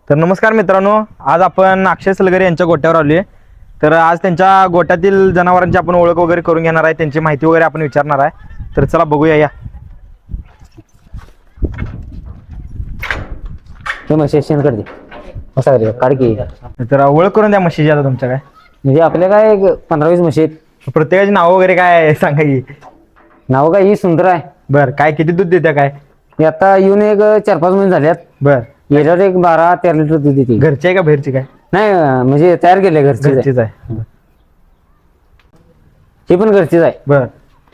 तर नमस्कार मित्रांनो, आज आपण अक्षय सलगरे यांच्या गोट्यावर आलोय. तर आज त्यांच्या गोट्यातील जनावरांची आपण ओळख वगैरे करून घेणार आहे, त्यांची माहिती वगैरे आपण विचारणार आहे. तर चला बघूया या. ते म्हशी शेण दे असं करे काढ की. तर ओळख करून द्या म्हशीची आता तुमच्या काय. म्हणजे आपल्या काय 15-20 म्हशी आहेत. प्रत्येकाची नाव वगैरे काय सांगा की. नाव काय ही सुंदर आहे. बर, काय किती दूध देत्या काय. हे आता येऊन एक 4-5 महिने झाल्यात. बर, गेल्यावर एक 12-13 लिटर दूध देते. घरची आहे का बाहेरची काय. नाही म्हणजे तयार केले घरचीच घरचीच आहे. ही पण घरचीच आहे, बर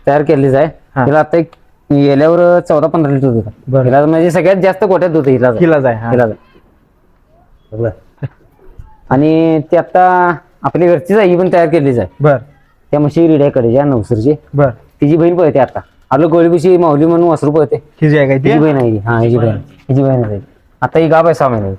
तयार केलीच आहे. हा. तिला आता एक गेल्यावर 14-15 लिटर दूध आहे. बरं. हिला म्हणजे सगळ्यात जास्त कोट्यात दूध हिला हिलाच आहे. हा. आणि ती आता आपली घरचीच आहे, ही पण तयार केलीच आहे. बर त्या म्हशी रिड्याकडे ज्या नवसरची बर, तिची बहीण पळते. आता आपलं गोळीबुशी माऊली म्हणून वासरू पळते. ही जी आहे काय ती. हिची बहीण आहे ही. हा हिची बहीण आहे. आता ही गाभ आहे 6 महिने.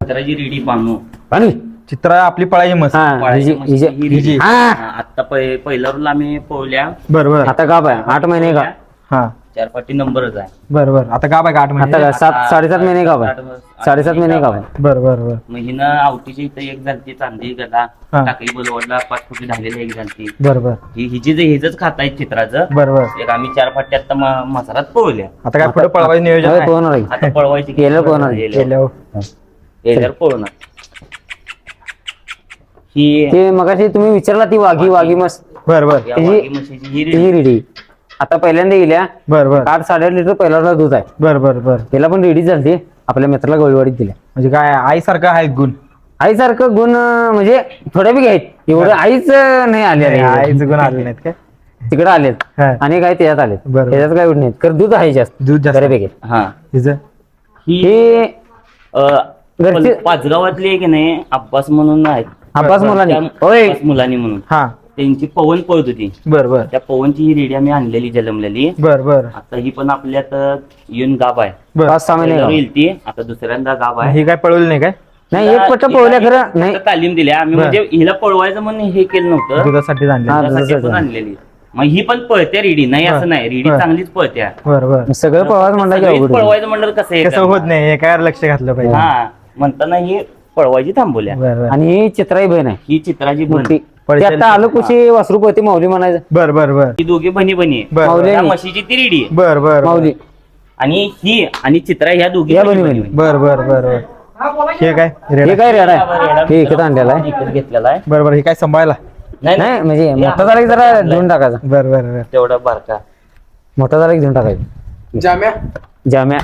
चित्राची रेडी बांधू पाणी चित्र आपली पळायची मस्त. हा हिची हा आता पहिल्या रोल आम्ही पोहल्या बर बर. आता गाभ आहे 8 महिने गाभ. हा 4 नंबरच आहे. बर बर. आता गाब आहे का 8 महिने. आता 7-7.5 महिने गाभ आहे. 7.5 महिने गाभ आहे. बर बर बर. मग हिनं आवटीची इथं एक झालती चांदी गदा हा. टाकली बोलवडला 5 फुटी झालेली एक झालती. बर बर हिच खाता आहे चित्राचं. बर बर. एक आम्ही 4 फाट्या आता मसारात पोहल्या. आता काय पुढे पळवायचं नियोजन होय, आहे? पोहणार आहे. आता पळवायची गेल्यावर पोहणार आहे. गेल्यावर पळवणार ही ते मगाशी तुम्ही विचारला ती वाघी मस्त बर बर या ही- वाघी म्हशीची ही ही रेडी. आता पहिल्यांदा गेल्या बर बर 8-8.5 लिटर पहिल्याला दूध आहे. बर बर बर. त्याला पण रेडी झाली. आपल्या मित्राला गोळीवाडीत दिल्या. म्हणजे काय आईसारखं आहे गुण. आईसारखं गुण म्हणजे थोड्या बी आहेत. एवढं आईच नाही आले आईचं गुण आले नाहीत काय. तिकडे आलेत हा. आणि काय त्याच्यात आलेत. बरोबर. त्याच्यात काय एवढं नाही कारण दूध आहे जास्त. दूध जास्त. बऱ्यापैकी हा हिचं ही हे घरची पाचगावातली आहे की नाही अब्बास म्हणून आहेत. आपास मुलांनी होय अब्बास मुलांनी म्हणून हा. त्यांची पवन पळत होती. बर बर त्या पवनची ही रेडी आम्ही आणलेली जलमलेली. बर बर आता ही पण आपल्यात येऊन गाभ आहे. बर. 5-6 महिने पहिल्यावर गाभ. येईल ती आता दुसऱ्यांदा गाभ आहे. ही काय पळवली नाही काय. नाही एक पट्ट पोहल्या खरं नाही. फक्त तालीम दिल्या आम्ही बर. म्हणजे हिला पळवायचं म्हणून हे केलं नव्हतं. दुधासाठी आणली. हा. दुधासाठी दुधासाठी पण आणलेली. मग ही पण पळत्या रेडी नाही बर. असं नाही रेडी बर. चांगलीच पळत्या. बर बर. सगळं पळवायचं म्हणलं की सगळीच अवघड आहे. पळवायचं म्हणलं कसं हे कसं करणार? होत नाही एका लक्ष घातलं पाहिजे. हा म्हणताना ही पळवायची थांबवल्या. बर बर आणि ही चित्राई बहीण आहे ही चित्राची मोठी. बहीण. ते आता आलो कुशी वासरू पळते माऊली म्हणायचं. बर बर बर ही दोघी बहिणी आहे. बर. माऊली त्या आणि- म्हशीची ती रेडी आहे. बर बर माऊली आणि ही आणि चित्रा ह्या दोघी या बहिणी बहिणी. बर बर बर बर. हे काय हे रेडा. काय रेडा आहे हे इकडे आणलेला आहे. इकडे घेतलेला आहे. बर बर. हे काय सांभाळायला. नाही म्हणजे मोठा झाला की जरा देऊन टाकायचा. बर बर बर. तेवढा बारका मोठा झाला की देऊन टाकायचा. जाम्या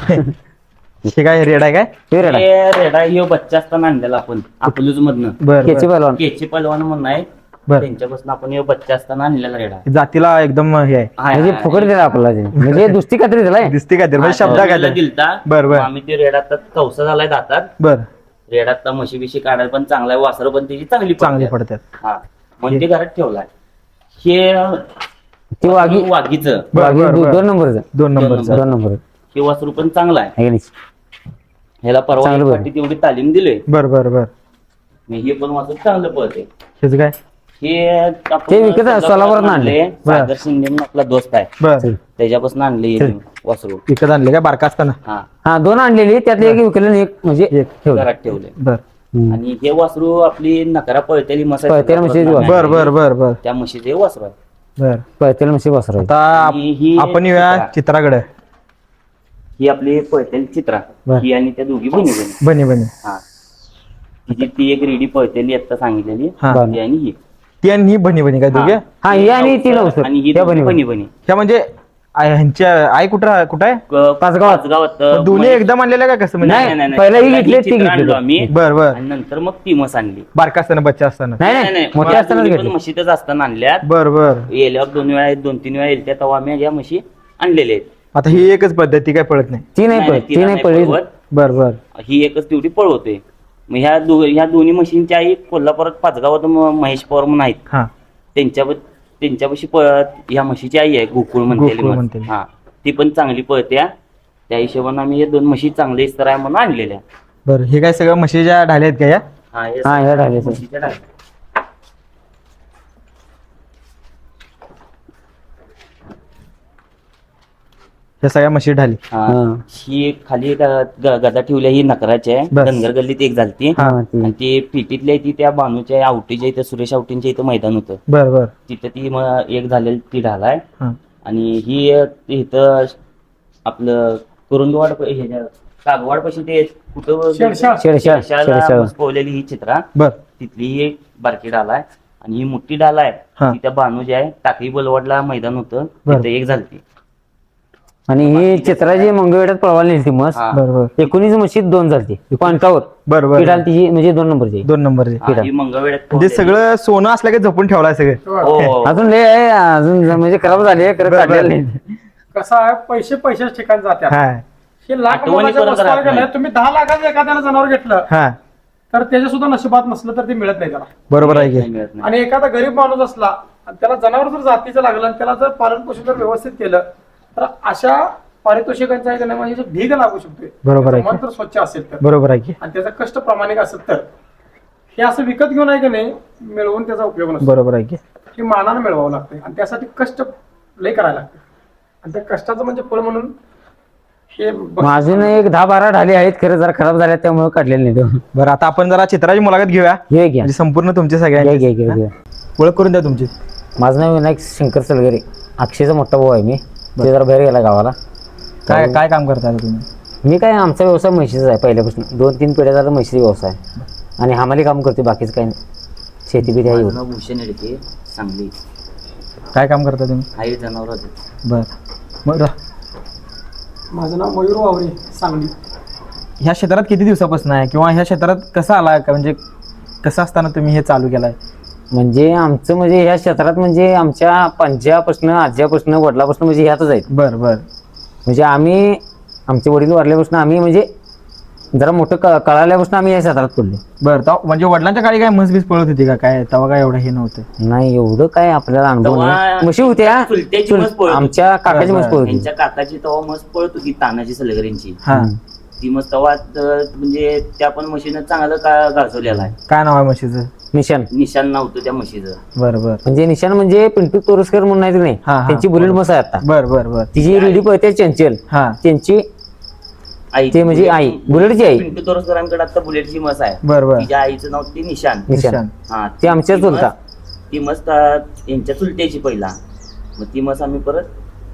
हे काय रेड आहे काय. हे रेडा हे रेडा ह्यो बच्चा असताना आणलेला आपण अकलूज मधनं बर केची बर पहलवान. केची पलवान म्हणून आहे. बर. त्यांच्यापासून आपण ह्यो बच्चा असताना आणलेला रेडा जातीला एकदम हे आहे. म्हणजे फुकट दिला आपल्याला ते. म्हणजे दुसती कात्री दिलाय. दिसते काय ते म्हणजे शब्द काय ते? दिलता. बर, बर. मग आम्ही ते रेडात कवसा झालाय दातात. बर. रेडात म्हशी बिशी काढायला पण चांगला आहे. वासर पण त्याची चांगली चांगली पडतात. पडतात. हा म्हणून ते घरात ठेवलाय. हे ती वाघी वाघीचं बर, वाघी बर, बर. 2 नंबरचं. 2 नंबरचा. 2 नंबर हे वासरू पण चांगला आहे. आहे का नाही? ह्याला परवा चांगलं एक बरं. पाठी तेवढी तालीम दिली. बर बर बर. हे पण वासरू चांगलं पळते. हेच काय. हे आपण ते विकत आहे, सोलापुरात आणले. बरं. सागर शिंदे म्हणून आपला दोस्त आहे. बर. त्याच्यापासून आणले हे वासरू. विकत आणले काय बारका असताना. हा हा 2 आणलेली त्यातली एक विकलं आणि एक म्हणजे एक ठेवलं. घरात ठेवले. बर आणि हे वासरू आपली नकरा पळतेली पळतेली म्हशीची वासरू. बर बर बर बर त्या म्हशीचे वासरू आहे. बर. पळतेल म्हशी वासरू आहे. आता आणि ही आपण येऊया चित्राकडे. ही आपली पळतेली चित्रा. बर. ही आणि त्या दोघी बहिणी बहिणी. बनी बनी. हा तिची ती एक रेडी पळतेली आता सांगितलेली. हा. ती आणि ही ती आणि ही बनी बनी काय दोघे. हा ही आणि ती नव्हतं आणि ही त्या दोघी बहिणी बहिणी बहिणी. ह्या म्हणजे ह्यांच्या आई कुठं कुठं आहे. पाचगावात. पाचगावात दोन्ही एकदम आणलेल्या का कसं म्हणजे. नाही. पहिला ही घेतली, ती चित्र घेतली. आणलो आम्ही बर बर. आणि नंतर मग ती म्हस आणली. बारका असताना बच्चा असताना. नाही नाही मोठ्या मला असतानाच दोन्ही पण घेतली. म्हशीतच असताना आणल्यात. बर बर. येल्यावर 2-3 वेळा येईल त्या तेव्हा आम्ही या म्हशी आणलेल्या आहेत. आता ही एकच पद्धती काय पळत नाही. ती नाही पळत. ती नाही पळली. पळवत. बर बर. ही एकच तेवढी पळवते. मग ह्या दोन्ही म्हशींची आई कोल्हापुरात पाचगावात महेश पवार म्हणून आहेत. हा. त्यांच्यापाशी ह्या म्हशीची आई आहे गोकुळ म्हणतेली गोकुळ म्हस. म्हणतेली. हा ती पण चांगली पळत्या. त्या हिशोबाने आम्ही हे 2 म्हशी चांगले इस्तर आहे म्हणून आणलेल्या. बर. हे काय सगळं म्हशीच्या ढाल्या आहेत का या. हा ह्या ढाल्या. म्हशीच्या डाव्या. ह्या सगळ्या म्हशी ढाली. हा. हा. ही एक खाली एक गदा ठेवल्या ही नकराची आहे. बर. धनगर गल्लीत एक झालती हा, आणि ती पिटीतली आहे ती त्या बानूच्या आवटीच्या इथं सुरेश आवटींच्या इथं मैदान होतं बर बर. तिथं ती एक झालेली ती ढाल आहे. हा. आणि ही इथं आपलं कुरुंदवाड कागवाड पाशी ते कुठं शेडशाळ. शेडशाळला पोवलेली ही चित्रा बर तिथली ही एक बारकी डाल आहे आणि ही मोठी डाल आहे हा. ती त्या बानूजी आहे टाकळी बलवाडला मैदान होतं बर. तिथं एक झालती. आणि ही चित्राची मंगळवेढ्यात पळवायला नेली मस्त. हा. बर बर 19 म्हशीत 2 झालती पॉइंटावर. बर बर. पिढाल तिची म्हणजे 2 नंबरची. 2 नंबरचे. हा, ही मंगळवेढ्यात म्हणजे पोवलेली. सगळं सोनं असलं की जपून ठेवलाय सगळं. हो. अजून लय आहे अजून म्हणजे खराब झाले खरं बर, बर. काढलेलं नाही. कसं आहे पैशाच ठिकाणी जातात हा हे लाख आठवणी मोलाच्या परत वस्तू राहत आहे का नाही, नाही. तुम्ही 10 लाखाचं एखाद्याला जनावर घेतलं हा तर त्याच्या सुद्धा नशिबात नसलं तर ते मिळत नाही त्याला. बरोबर आहे नाही की. मिळत नाही. आणि एखादा गरीब माणूस असला आणि त्याला जनावर जर जातीचं लागलं आणि त्याला जर पालन पोषण जर व्यवस्थित केलं तर अशा पारितोषिकांचा आहे का नाही म्हणजे ढीग लागू शकतोय. बरोबर आहे. त्याचं मन जर स्वच्छ असेल तर बरोबर आहे की. आणि त्याचा कष्ट प्रामाणिक असेल तर हे असं विकत घेऊन आहे की नाही मिळवून त्याचा उपयोग नसतो. बरोबर आहे की. हे मानानं मिळवावं लागतंय आणि त्यासाठी कष्ट लय करायला लागतं आणि त्या कष्टाचं म्हणजे फळ म्हणून हे मग अजून एक 10-12 ढाली आहेत खरं जरा खराब झाल्या त्यामुळे काढलेले नाही तो. बरं आता आपण जरा चित्राची मुलाखत घेऊया घे घ्या म्हणजे संपूर्ण तुमचे घ्या सगळ्यांची घ्या घ्या. ओळख करून द्या तुमची. माझं नाव विनायक शंकर सलगरे. अक्षयचा मोठा भाऊ आहे मी. ते जरा बाहेर गेला गावाला. काय काय काम करता आता तुम्ही? मी काय आमचा व्यवसाय म्हशीचा आहे पहिल्यापासून 2-3 पिढ्या झाला म्हशीचा व्यवसाय आणि हमाली काम करते बाकीचं काही नाही. शेती बिती आहे. माझं नाव भूषण येडके सांगली काय काम करता तुम्ही? आहे जनावर. बर मग माझं नाव मयूर वावरे सांगली. ह्या क्षेत्रात किती दिवसापासून आहे किंवा ह्या क्षेत्रात कसं आला का म्हणजे कसं असताना तुम्ही हे चालू केलाय? म्हणजे आमचं म्हणजे ह्या क्षेत्रात म्हणजे आमच्या पंजापासून आज्यापासून वडिलापासून म्हणजे ह्यातच आहेत. बर बर. म्हणजे आम्ही आमचे वडील वारल्यापासून आम्ही म्हणजे जरा मोठं कळाल्यापासून आम्ही या क्षेत्रात पडलो. बर तेव्हा म्हणजे वडिलांच्या काळी काय म्हस बीस पळत होती का काय तेव्हा काय एवढं हे नव्हतं? नाही एवढं काय आपल्याला अनुभव तेव्हा नाही. म्हशी होत्या चुलत्याची म्हस पळत होती. आमच्या काकाची म्हस पळत होती. यांच्या काकाची तेव्हा मस्त पळत होती तानाजी सलगरेंची. हा ती मस्त तेव्हा म्हणजे त्या पण म्हशीनं चांगलं गाजवलेला आहे. काय नाव आहे म्हशीचं? निशान. निशाण नव्हतं त्या म्हशीचं. बर बर म्हणजे निशान म्हणजे पिंटू तोरसकर म्हणून नाही नाही हा, हा. त्यांची बुलेट म्हस आहे आता. बर बर बर. तिची रेडी पळते चंचल. हा त्यांची आई ते म्हणजे आई बुलेटची आई. पिंटू तोरसकरांकडे आता बुलेटची मस आहे. बर बर. तिच्या आईचं नाव ती निशान. निशान हा ते आमच्या ती चुलता. ती मस्त यांच्या चुलत्याची पहिला. मग ती मस आम्ही परत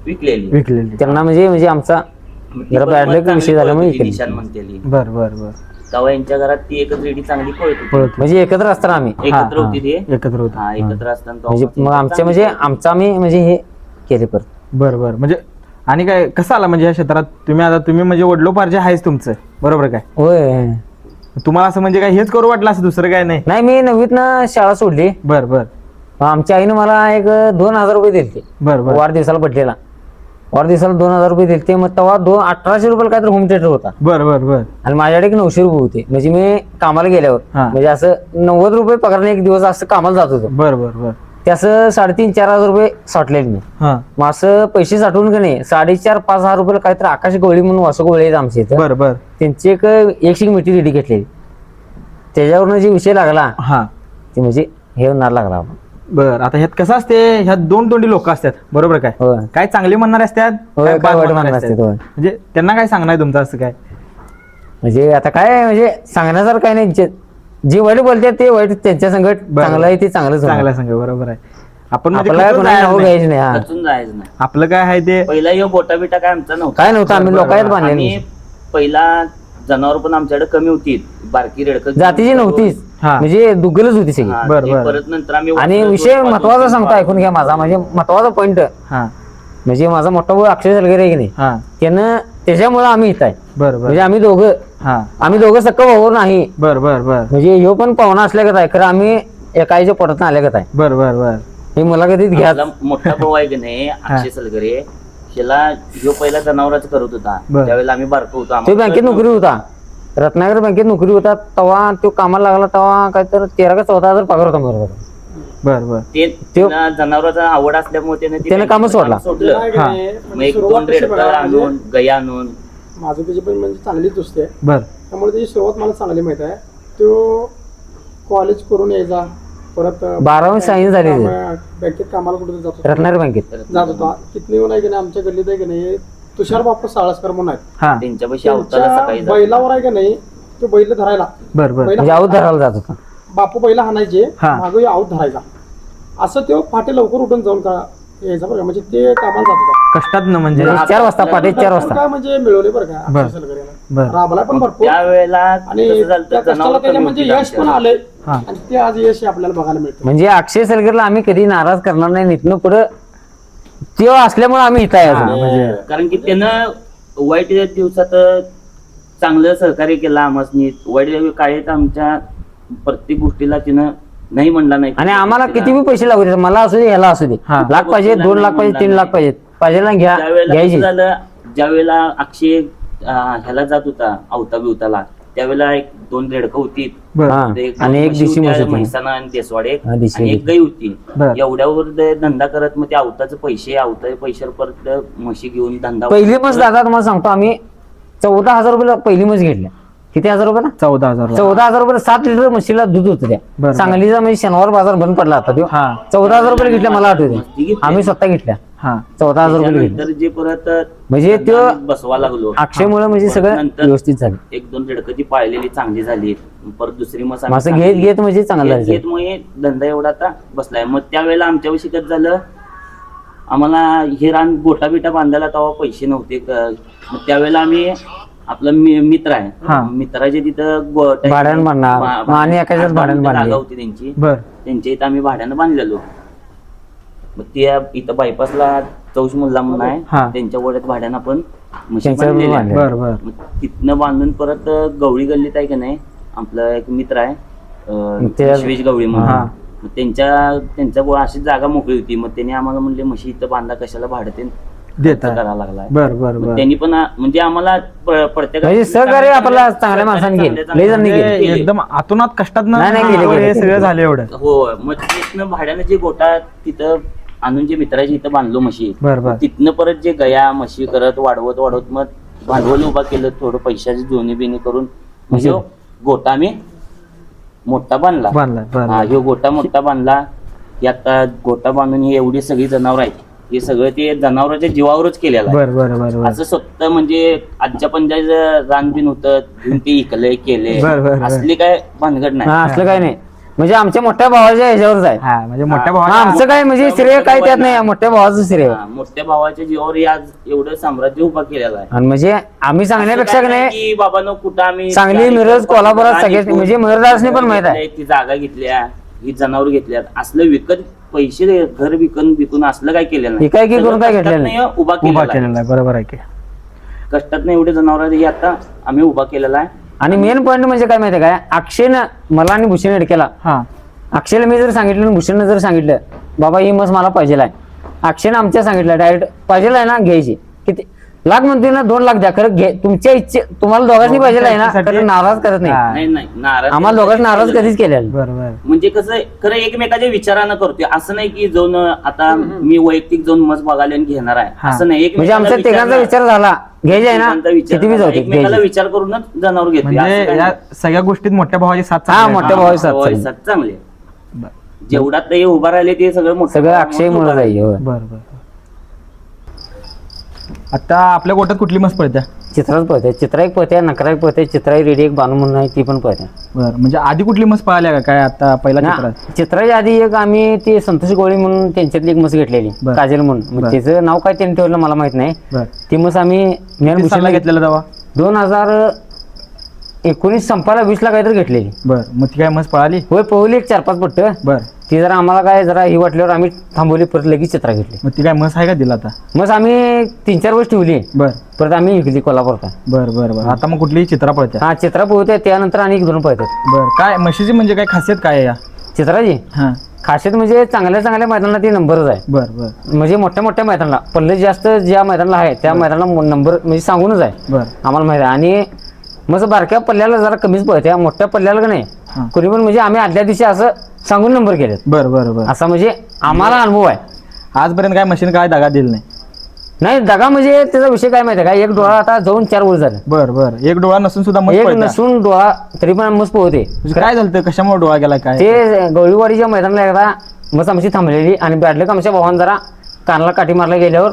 विकलेली. विकलेली. त्यांना म्हणजे आमचा मग ती जरा पण बॅड मस लक चांगली विषय पळत झाल्यामुळे होती, विकली. निशान म्हणतेली. बर बर बर. तेव्हा यांच्या घरात ती एकच रेडी चांगली पळत होती. पळत म्हणजे एकत्र असताना आम्ही एकत्र हा, होती ते. एकत्र होत. हा एकत्र असताना म्हणजे तेव्हा मग ती आमच्या चांगली म्हणजे पळत होती. आमचं आम्ही म्हणजे हे केले परत. बर बर. म्हणजे आणि काय कसं आला म्हणजे ह्या क्षेत्रात तुम्ही आता तुम्ही म्हणजे वडलोपार्जे आहेच तुमचं बरोबर काय? होय. तुम्हाला असं म्हणजे काय हेच करू वाटलं असं दुसरं काय नाही? नाही मी 9वीतनं शाळा सोडली. बर बर मग आमच्या आईनं मला एक 2,000 रुपये दिले बर बर. वाढदिवसाला बड्डेला. वाढदिवसाला 2,000 रुपये दिले. मग तेव्हा 1800 रुपयाला काहीतरी होम थिएटर होता बर बर बर. आणि माझ्याकडे 900 रुपये होते. म्हणजे मी कामाला गेल्यावर हा. म्हणजे असं 90 रुपये पगारने एक दिवस असं कामाला जात होतो. बर बर बर. ते असं 3,500-4,000 रुपये साठलेले मी. हा मग असं पैसे साठवून का नाही 4,500-5,000 रुपयाला काहीतरी आकाश गवळी म्हणून वासू गवळी आहेत आमच्या इथं. बर बर. त्यांची एक शिक मिठी रेडी घेतलेली. त्याच्यावरनं जे विषय लागला हा ते म्हणजे हे होणार लागला. बर. आता ह्यात कसं असते ह्यात 2 तोंडी लोक असतात बरोबर काय? होय. काय चांगले म्हणणारे असतात होय, काय काय बाद वाईट म्हणणारे म्हणणारे असतात. असतात, होय. म्हणजे त्यांना काय सांगणार तुमचं असं काय? म्हणजे आता काय म्हणजे सांगण्यासारखं काय नाही. जे वाईट बोलतात ते वाईट त्यांच्या संगत बरं. चांगलं आहे ते चांगलंच होणार. चांगला सांगा बरोबर आहे. आपण म्हणजे आपल्याला खचून कोणाला जायचं नाव नाही. घ्यायचं नाही. हा. खचून जायचं नाही. आपलं काय आहे ते पहिला यो गोटा बिटा काय आमचा नव्हता. काय नव्हतं आम्ही लोकांत आणि बांधले पहिला जनावर पण आमच्याकडे कमी होती. बारकी रेडक जातीची नव्हतीच. हा. म्हणजे दुग्गलच होती सगळी. बरं, बरं. परत नंतर आम्ही आणि विषय महत्वाचा सांगतो ऐकून घ्या माझा म्हणजे महत्वाचा पॉइंट. हा म्हणजे माझा मोठा भाऊ अक्षय सलगरे आहे की नाही हा त्यानं त्याच्यामुळे आम्ही इथं आहे. बर बर. म्हणजे आम्ही हा दोघं सक्क भाऊ नाही. बर बर बर म्हणजे ह्यो पण पाहुणा असल्यागत आहे खरं आम्ही एका आईच्या पोटात आल्यागत आहे. बर बर बर. हे मुलाखतीत घ्या. आपला मोठा भाऊ आहे की नाही अक्षय सलगरे त्याला ह्यो पहिला जनावरांचं करत होता. बरं. त्यावेळेला आम्ही बारको होतो. तो आम्हाला बँकेत नोकरी होता. रत्नागर बँकेत नोकरी होता. तेव्हा तो कामाला लागला तेव्हा काय तर 13 का 14,000 पगार होता बरोबर. बर बर. त्यांना जनावरांचा आवड असल्यामुळे त्याने कामच सोडला. सोडलं. हा. मग एक 2 रेडकर आणून गया आणून माझं त्याची पण म्हणजे चांगली दुसरी आहे बर त्यामुळे त्याची सुरुवात मला चांगली माहित आहे. तो कॉलेज करून यायचा परत 12वी सायन्स झाली बँकेत कामाला कुठे जात होता रत्नागर बँकेत. जात होता. तिथून येऊन आहे की नाही आमच्या गल्लीत आहे की नाही तुषार बापू साळसकर म्हणून आहेत. हा त्यांच्यापाशी अवताला त्यांच्या सकाळी जातो. बैलावर आहे का नाही तो बैल धरायला बर बर म्हणजे आऊत धरायला जात होता. बापू बैला हाणायचे हा. मागे आऊत धरायचा असं तो पहाटे लवकर उठून जाऊन का यायचा बरं का म्हणजे ते कामाला जात होता. कष्टात न म्हणजे 4 वाजता पहाटे 4 वाजता. काय म्हणजे मिळवले बरं का बरं. अक्षय सलगरेनं. बर राबला पण भरपूर त्यावेळेला आणि कसं झालं त्या कष्टाला जनावर त्याच्या म्हणजे यश पण आलंय हा. आणि ते आज यश आपल्याला बघायला मिळतं. म्हणजे अक्षय सलगरला आम्ही कधी नाराज करणार नाही. इथनं पुढं तो असल्यामुळे आम्ही इथं आहे अजून. म्हणजे कारण की त्यानं वाईट दिवसात चांगलं सहकार्य केलं आम्हाला. वाईट काळात आमच्या प्रत्येक गोष्टीला तिनं नाही म्हणला नाही. आणि आम्हाला किती बी पैसे लागू दे, मला असू दे ह्याला असू दे, हा. लाख पाहिजे 2 लाख पाहिजे 3 लाख पाहिजे पाहिजे ना घ्या त्यावेळेला घ्यायची. कसं झालं, ज्यावेळेला अक्षय ह्याला जात होता अवता बिवताला, त्यावेळेला 1-2 रेडकं होती. बर हा. ते आणि एक म्हशी दिवशी होत्या, म्हशी होती. म्हैसाणा आणि देसवाडे हा, देशी आणि एक होती. गाई होती. बर. एवढ्यावर ते धंदा करत मग ते अवताचे पैशावर परत म्हशी घेऊन धंदा पहिली मस दादा तुम्हाला सांगतो आम्ही 14,000 रुपयाला पहिली मस घेतल्या. किती हजार रुपयाला? 14,000 14,000 रुपये 7 लिटर म्हशीला दूध होतं त्या. बरं. सांगलीचा म्हणजे शनिवार बाजार बंद पडला होता तो. हा 14,000 रुपये घेतल्या मला मस्ती आठवते. घेतली. आम्ही स्वतः घेतल्या हा 14,000 रुपये घेतल्या. त्याच्यानंतर जे परत म्हणजे धंदा त्यो आम्ही बसवा लागलो. अक्षयमुळे म्हणजे परत सगळं नंतर व्यवस्थित झालं. 1-2 रेडकं जी पाळलेली चांगली झाली. परत दुसरी मस आम्ही असं चांगली- घेत म्हणजे चांगलं झालं. घेत मग हे धंदा एवढा आता बसलाय. मग त्यावेळेला आमच्या शिकत झालं आम्हाला हे रान गोटा बिटा बांधायला तेव्हा पैसे नव्हते. मग त्यावेळेला आम्ही आपला मित्र हा. आहे मित्राच्या तिथं गोठा- भाड्यानं बांधणार. मग आणि एकाच्याच 8-10 भाड्यानं बांधली. जागा होती त्यांची. बर त्यांच्या इथं आम्ही भाड्यानं बांधलेलो. मग त्या इथं बायपासला चौश मुल्ला म्हणून हा. आहे त्यांच्या गोड्यात भाड्यानं आपण म्हशी त्यांच्या बांधलेल्या. बांधल्या. बर बर मग तिथनं बांधून परत गवळी गल्लीत आहे की नाही आपला एक मित्र आहे ते- विश्वेश गवळी म्हणून. हा. मग त्यांच्या अशी जागा मोकळी होती. मग त्यांनी आम्हाला म्हणले म्हशी इथं बांधा कशाला भाडं ते देता करायला लागलाय. बर बर मग बर त्यांनी पण म्हणजे आम्हाला प्रत्येक म्हणजे सहकार्य आपल्याला चांगल्या माणसाने केलं. लय जणांनी केलं. म्हणजे एकदम आतोनात कष्टात नाही, नाही, गेले, हे गेले. सगळं झालं एवढं. हो मग तिथनं भाड्यानं जे गोटा तिथं आणून जे मित्राच्या इथं बांधलो म्हशी. बर बर तिथनं परत जे गया म्हशी करत वाढवत मग भांडवल उभा केलं थोडं पैशाची जोनी बिनी करून म्हणजे गोटा आम्ही मोठा बांधला. बांधलाय बर हा ह्यो गोटा मोठा बांधला की आता गोटा बांधून ही एवढी सगळी जनावर आहेत हे सगळं ते जनावरांच्या जीवावरच केलेलं आहे. बर बर बर बर असं स्वतः म्हणजे आजच्या पंजाब रान बिन होतं घेऊन ते इकलंय केले बर, बर, बर. असली काय भानगड नाही. हा असलं काय नाही. म्हणजे आमच्या मोठ्या भावाच्या ह्याच्यावरच आहे. हा म्हणजे मोठ्या हा, भावाला आमचं काय म्हणजे श्रेय काय त्यात नाही. मोठ्या भावाचं श्रेय. हा, मोठ्या भावाच्या जीवावर हे आज एवढं साम्राज्य उभा केलेलं आहे. आणि म्हणजे आम्ही सांगण्यापेक्षा असं की काय नाही की बाबांनो कुठं आम्ही सांगली, मिरज, कोल्हापुरात सगळ्यात म्हणजे मिरजदासनी पण माहित आहे. ती जागा घेतल्या ही जनावर घेतल्यात असलं विकत पैसे घर विकून असलं काय केलेलं हे काय की करून काय सगळं घेतलेलं कष्टातनं नाही. उभा उभा केलेला आहे. केलेला आहे बरोबर आहे की कष्टात एवढे जनावर हे आता आम्ही उभा केलेला आहे. आणि मेन पॉईंट म्हणजे काय माहिती काय अक्षयनं मला आणि भूषण हेडकेला हा अक्षयला मी जर सांगितलं आणि भूषणनं जर सांगितलं बाबा ही मस मला पाहिजे आहे अक्षयनं आमच्या सांगितलं डायरेक्ट पाहिजे आहे ना घ्यायची किती लाख म्हणते ना 2 लाख द्या खरं घे तुमच्या इच्छे तुम्हाला दोघांनी पाहिजे आहे ना त्याच्यासाठी- खरं नाराज करत नाही हा. नाही नाराज आम्हाला दोघांना नाराज कधीच केलेलं बर बर म्हणजे कसं आहे, खरं एकमेकाच्या विचारानं करतोय असं नाही की जाऊन आता मी वैयक्तिक जाऊन मस बघायला आणि घेणार आहे हा. असं नाही. म्हणजे एकमेकाला आमचा तिघांचा विचार झाला घ्यायचे आहे ना एकमेकांचा विचार किती बी जाऊ दे एकमेकाला घ्यायचे. विचार करूनच जनावर घेतोय असं म्हणजे काय या नाही. सगळ्या गोष्टीत मोठ्या भावाची साथ हा, चांगली आहे. मोठ्या भावाची साथ होय, चांगली. साथ चांगली आहे. बर जेवढा ते उभा राहिले ते सगळं मोठं सगळं अक्षय उभं मुळे राहिलं. जाईल होय. बर बर आता आपल्या गोट्यात कुठली मस्त पळत्या चित्राच पळते चित्रा एक पळते नकरा एक पळते चित्रा रेडी एक बानू म्हणून आहे ती पण पळते बर म्हणजे आधी कुठली मस्त पळाल्या का काय आता पहिला चित्रात चित्राच्या आधी एक आम्ही ती संतोष गोळी म्हणून त्यांच्यातली एक मस घेतलेली बरं. काजल म्हणून मग बरं. तिचं नाव काय त्यांनी ठेवलं मला माहित नाही बर ती मस आम्ही किती घेतलेला तेव्हा 2019 संपायला 20 ला काहीतरी घेतलेली बर मग ती काय मस्त पळाली होय पवली एक 4-5 पट्ट बर ती जरा आम्हाला काय जरा ही वाटल्यावर आम्ही थांबवली परत लगेच चित्रा घेतली मग ती काय मस्त आहे का दिला आता मग आम्ही 3-4 वर्ष ठेवली बर परत आम्ही विकली कोल्हापूरला बर बर बर आता मग कुठली चित्रा पळत्या हा चित्रा पोहते त्यानंतर आणि 1-2 पळतात बर काय म्हशीची म्हणजे काय खासियत काय आहे या चित्राची हा खासियत म्हणजे चांगल्या मैदानाला ती नंबरच आहे बर बर म्हणजे मोठ्या मैदानाला पल्ले जास्त ज्या मैदानाला आहे त्या मैदानाला नंबर म्हणजे सांगूनच आहे बर आम्हाला माहिती आहे. आणि मग बारक्या पल्ल्याला जरा कमीच पळते मोठ्या पल्ल्याला का नाही हा. कुणी पण म्हणजे आम्ही आदल्या दिवशी असं सांगून नंबर केलेत बर बर बर असा म्हणजे आम्हाला अनुभव आहे. आजपर्यंत काय मशीन काय दगा दिली नाही नाही दगा म्हणजे त्याचा विषय काय माहिती आहे का एक डोळा आता जाऊन 4 वर झालं बर बर एक डोळा नसून सुद्धा मस्त एक पळत्या. नसून डोळा तरी पण मस्त पोहते म्हणजे काय झालं कशामुळे डोळा गेला काय ते गवळीवाडीच्या मैदानाला एकदा मस्त आमची थांबलेली आणि बॅडलेक आमच्या भावानं जरा कानाला काठी मारला गेल्यावर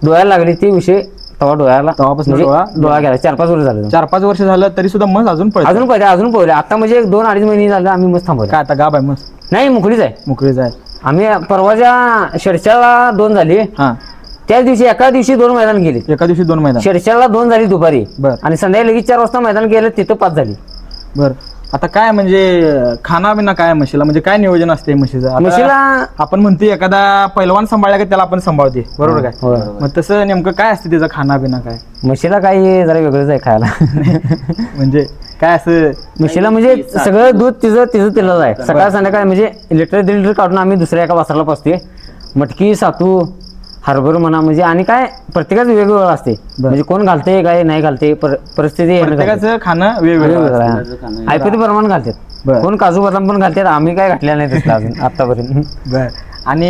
डोळ्याला लागली ती विषय तेव्हा डोळ्याला तेव्हापासून म्हणजे डोळा गेला 4-5 वर्ष झालं 4-5 वर्ष झालं तरी सुद्धा म्हस अजून पळते. अजून पोहले आता म्हणजे 2-2.5 महिने झालं आम्ही मस्त थांबवलं. काय आता गाब आहे म्हस नाही मुकडीच आहे. मोकळीच आहे. आम्ही परवाच्या शेडशाला 2 झाली. हा त्याच दिवशी एका दिवशी 2 मैदान गेली. एका दिवशी 2 मैदान. शेडशाला 2 झाली दुपारी बर. आणि संध्याकाळी लगेच 4 वाजता मैदान गेलं तिथं 5 झाली. बर आता काय म्हणजे खाना बिना काय म्हशीला म्हणजे काय नियोजन असते म्हशीचं? आता म्हशीला आपण म्हणतो एखादा पैलवान सांभाळला की त्याला आपण सांभाळते बरोबर काय? होय. मग तसं नेमकं काय असते त्याचा खाना बिना काय म्हशीला काही जरा वेगळंच आहे खायला. म्हणजे काय असं? म्हशीला म्हणजे सगळं दूध तिचं तिलाच आहे. सकाळ संध्याकाळ म्हणजे लिटर 1.5 लिटर काढून आम्ही दुसऱ्या एका वासराला पाजते. मटकी सातू हरभर म्हणा म्हणजे आणि काय प्रत्येकाचं वेगवेगळं असते. म्हणजे कोण घालते काय नाही घालते परिस्थिती प्रत्येकाचं खाणं वेगवेगळं खाणं ऐकते प्रमाण घालतात. बर. कोण काजू बदाम पण घालतात. आम्ही काय घातलेलं नाही तसलं अजून आतापर्यंत. बर. आणि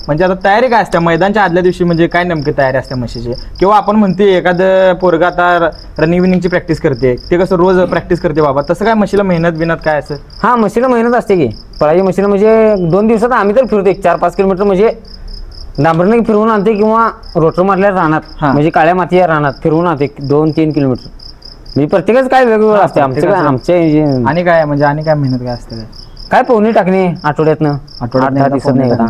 म्हणजे आता तयारी काय असते मैदानच्या आदल्या दिवशी म्हणजे काय नेमकी तयारी असते म्हशीची? किंवा आपण म्हणते एखादं पोरगा आता रनिंग विनिंगची प्रॅक्टिस करते ते कसं रोज प्रॅक्टिस करते बाबा तसं काय म्हशीला मेहनत बिनत काय असं? हा म्हशीला मेहनत असते की पळाची म्हशीला म्हणजे 2 दिवसात आम्ही तर फिरतो 4-5 किलोमीटर म्हणजे डांबरने फिरवून आणते किंवा रोटर मारल्या रानात हा. म्हणजे काळ्या माती रानात फिरवून आणते 2-3 किलोमीटर. म्हणजे प्रत्येकच काय वेगवेगळं असते आमच्या आणि काय म्हणजे आणि काय मेहनत काय असते? काय पोहणी टाकणे आठवड्यातनं 8-10 दिवसात नाही का.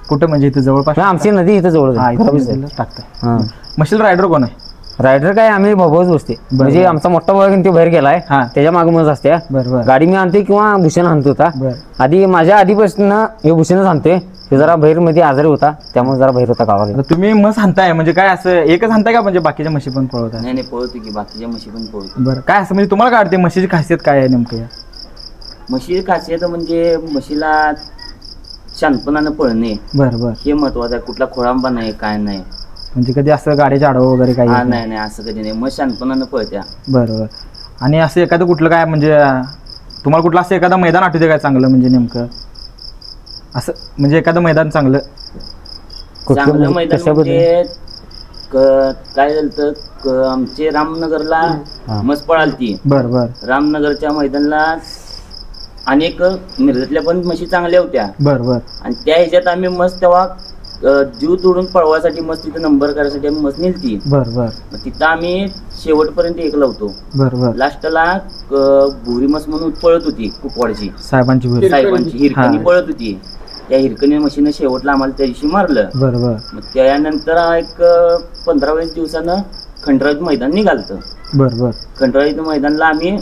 कुठं म्हणजे इथं जवळपास आमची नदी इथं जवळ हा, इथं टाकतं. हा म्हशीला रायडर कोण आहे? रायडर काय आम्ही भाऊच बसते म्हणजे आमचा मोठा भाऊ आहे की तो बाहेर गेलाय हा. त्याच्या मागे मज असते. बरोबर. गाडी मी आणते किंवा भूषण आणतो होता बर. आधी माझ्या आधीपासून हे भूषणच आणते. ते जरा बाहेर मध्ये आजारी होता त्यामुळे जरा बाहेर होता गावाला. आता तुम्ही म्हस हाणताय म्हणजे काय असं एकच हाणताय का म्हणजे बाकीच्या म्हशी पण पळवताय? नाही पळवतो की बाकीच्या म्हशी पण पळवतो. बरं काय असं म्हणजे तुम्हाला काय वाटते म्हशीची खासियत काय आहे नेमकं? म्हशी खासियत म्हणजे म्हशीला शांतपणानं पळणे बरं बरं. हे महत्वाचं आहे. कुठला खोळांबा नाही काय नाही. म्हणजे कधी असं गाडीच्या आडवं वगैरे काही हा येत नाही असं कधी नाही. मग शांतपणानं पळत्या. बरं बरं. आणि असं एखादं कुठलं काय म्हणजे तुम्हाला कुठलं असं एखादं मैदान आठवते काय चांगलं म्हणजे नेमकं असं म्हणजे एखादं मैदान चांगलं? चांगलं मैदान म्हणजे काय झालं तर आमचे रामनगरला मस्त पळालती. बरं बरं रामनगरच्या मैदानाला अनेक मिरजेतल्या पण म्हशी चांगल्या होत्या बरं बरं. आणि त्या ह्याच्यात आम्ही मस्त तेव्हा जीव तोडून पळवायसाठी मस्त तिथं नंबर करायसाठी आम्ही मस्त नेलती. बरं बरं मग तिथं आम्ही शेवटपर्यंत एक लावतो. बरं बरं. लास्टला भुरी मस्त म्हणून पळत होती कुपवाडची साहेबांची भुरी. साहेबांची हिरकणी हा. पळत होती. त्या हिरकणी म्हशीनं शेवटला आम्हाला त्या दिवशी मारलं. बरं बरं मग त्यानंतर एक 15-20 दिवसानं खंडरावचं मैदान निघालतं. बरं बरं. खंडरावचं मैदानला आम्ही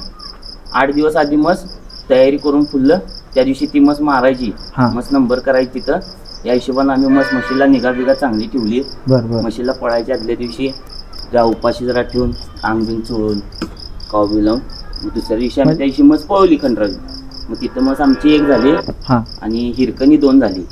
8 दिवस आधी मस्त तयारी करून फुललं. त्या दिवशी ती मस्त मारायची हा. मस्त नंबर करायची तिथं. या हिशोबाने आम्ही मस्त म्हशीला निगा बिगा चांगली ठेवली. बरं बरं. म्हशीला पळायच्या आदल्या दिवशी ज्या उपाशी जरा ठेवून अंग बिंग चोळून काव बी लावून मग दुसऱ्या दिवशी आम्ही त्या दिवशी मस्त पळवली खंडरावी. मग तिथं मस्त आमची 1 झाली हां आणि हिरकणी 2 झाली.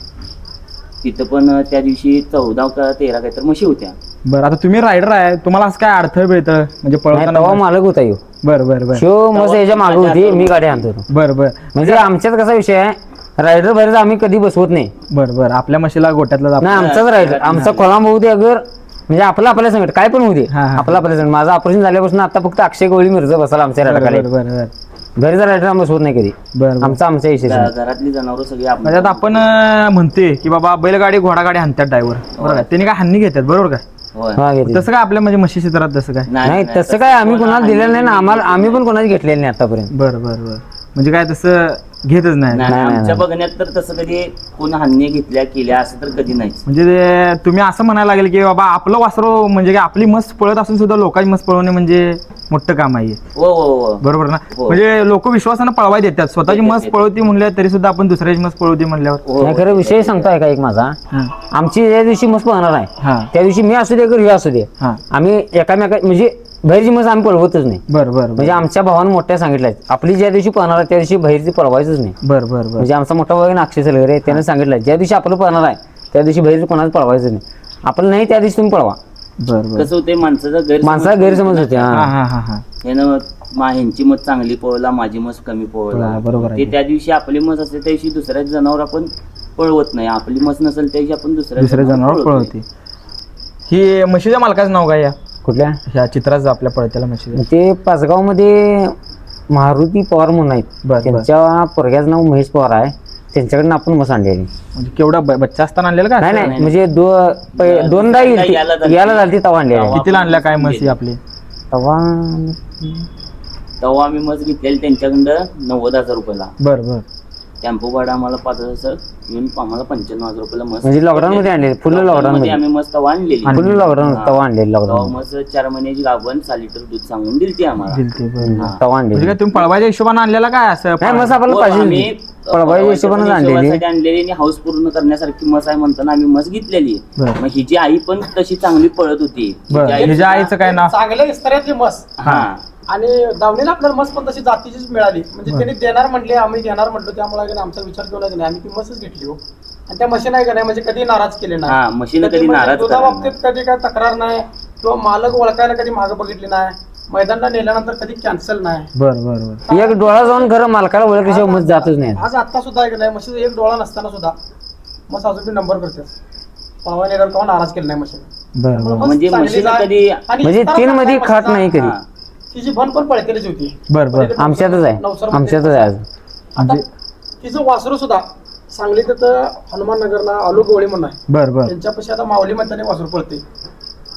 तिथं पण त्या दिवशी 14 का 13 काहीतरी म्हशी होत्या. बरं. आता तुम्ही रायडर आहे तुम्हाला असं काय अडथळ मिळतं म्हणजे पळवताना? तेव्हा मालक होता येऊ बरं बरं बरं. शिव मस्त याच्या मागे होती मी गाडी आणतो. बरं बरं. म्हणजे आमच्यात कसा विषय आहे रायडर बाहेर आम्ही कधी बसवत नाही. बरं बरं. आपल्या म्हशीला गोट्यातला नाही आमचाच रायडर आमचा खोलांब होऊ दे अगर म्हणजे आपल्या संगत काय पण होऊ दे हा, हा. आपल्या संगत. माझं ऑपरेशन झाल्यापासून आता फक्त अक्षय गवळी मिरजा बसायला आमच्या बरं रायडर बरं बरं बरं. घरी रायडर आम्ही बसवत नाही कधी. बरं बरं. आमचा विषय घरातली जनावर सगळी म्हणजे आता आपण म्हणते की बाबा बैलगाडी घोडागाडी हाणतात ड्रायव्हर बरोबर काय? त्यांनी काय हानी घेतात बरोबर काय? होय. तसं काय आपल्या म्हणजे म्हशी क्षेत्रात तसं काय? नाही तसं काय आम्ही कोणाला दिलेलं नाही ना. आम्ही पण कोणाला घेतलेलं नाही आतापर्यंत. बरं बरं बरं. म्हणजे काय तसं घेतच नाही नाही, आमच्या बघण्यात तर तसं कधी कोण हानी घेतल्या केल्या असं तर कधी नाहीच. म्हणजे तुम्ही असं म्हणायला लागेल की बाबा आपलं वासरू म्हणजे काय आपली मस्त पळत असून सुद्धा लोकांची मस्त पळवणे म्हणजे मोठं काम आहे हो हो हो. बरोबर ना? हो. म्हणजे लोक विश्वासानं पळवाय देतात स्वतःची मस्त पळवती म्हणल्या तरी सुद्धा आपण दुसऱ्याची मस्त पळवती म्हणल्यावर हो, नाही खरं विषय सांगतोय का एक माझा हां आमची ज्या दिवशी मस्त पळणार आहे हां त्या दिवशी मी असू दे अगर हे असू दे हां. आम्ही एकामेका म्हणजे बाहेरची मस्त आम्ही पळवतच नाही. बरं बरं म्हणजे आमच्या भावानं मोठ्या सांगितलंय आपली ज्या दिवशी पळणार आहे त्या दिवशी बाहेरची पळवायचंच नाही. बरं बरं बरं. म्हणजे आमचा मोठा भाऊ आहे ना अक्षय सलगरे त्यानं सांगितलंय ज्या दिवशी आपलं पळणार आहे त्या दिवशी बाहेरचं कोणाच पळवायचं नाही. आपलं नाही त्या दिवशी तुम्ही पळवा. बरं बरं. कसं होते माणसाचा माणसाला गैरसमज होते. हां हा हां हां हां. ह्यानं ह्यांची मत चांगली पळवला माझी मत कमी पळवला. बरोबर आहे. ते त्या दिवशी आपली मत असते त्या दिवशी दुसऱ्या जनावर आपण पळवत नाही. आपली मत नसेल त्या दिवशी आपण दुसऱ्या जनावर पळवते. ही म्हशीच्या मालकाचं नाव काय या कुठल्या ह्या चित्राचं आपल्या पळत्याला म्हशीचं? ते पाचगाव मध्ये मारुती पवार म्हणून आहेत. बरं. त्यांच्या पोरग्याचं नाव महेश पवार आहे. त्यांच्याकडनं आपण म्हस आणलेली. म्हणजे केवढा बच्चा असताना आणलेला का? नाही नाही म्हणजे दोनदा यायला झाली तवा आणलेली. कितीला आणल्या काय म्हशी आपली? तवा तेव्हा आम्ही मस घेतलेली त्यांच्याकडं 90,000 रुपयाला. बर बर. टेम्पो भाडं आम्हाला 5,000 येऊन आम्हाला 95,000 रुपयाला मस. म्हणजे लॉकडाऊन मध्ये आणलेली, फुल लॉकडाऊन मध्ये आम्ही मस्त तवा आणलेली. फुल लॉकडाऊन तवा आणलेली. तेव्हा लॉकडाऊन मस्त 4 महिन्याची गाभण 6 लिटर दूध सांगून दिली ती आम्हाला. दिलते बर. तवा म्हणजे आणलेली. काय तुम्ही पळवायच्या हिशोबाने आणलेला काय असं? नाही मस आपल्याला हो, पाहिजे आम्ही होती. पळवायच्या हिशोबाने आणलेली. आणलेली आणि हाऊस पूर्ण करण्यासारखी मस आहे म्हणताना आम्ही मस घेतलेली. बर. मग हिची आई पण तशी चांगली पळत होती. बर. हिची आई- हिच्या आईचं काय नाव? चांगल्या इस्त्यातली मस हा आणि दावणीला आपल्याला मस पण तशी जातीचीच मिळाली. म्हणजे त्यांनी देणार म्हटले, आम्ही देणार म्हटलो, त्यामुळे की आमचा विचार केला की नाही, आम्ही ती मसच घेतली हो. आणि त्या म्हशी नाही का नाही म्हणजे कधी नाराज केले हा नाही. म्हशीनं कधी कधी म्हणजे नाराज दुधा करणार बाबतीत कधी काय तक्रार नाही किंवा मालक ओळखायला कधी मागं बघितली नाही. मैदानाला नेल्यानंतर कधी कॅन्सल नाही. बर बर बर. एक डोळा जाऊन खरं मालकाला ओळखल्याशिवाय मस जातच नाही. आज आता सुद्धा आहे की नाही म्हशीचा एक डोळा नसताना सुद्धा मस अजून नंबर करते. पळवा नेल्यावर केव्हा नाराज केलं नाही म्हशीने. बर बर म्हणजे म्हशीनं कधी म्हणजे 3 मध्ये खाट नाही कधी. हा. तिची भन पण पळतेलीच होती. बर बर. आमच्यातच आहे, आमच्यातच आहे अजून. आता तिचं वासरू सुद्धा सांगली तिथं हनुमान नगरला आलू गोळी म्हणून आहे. बर बर. त्यांच्यापाशी आता माऊली म्हणताना वासरू पळते,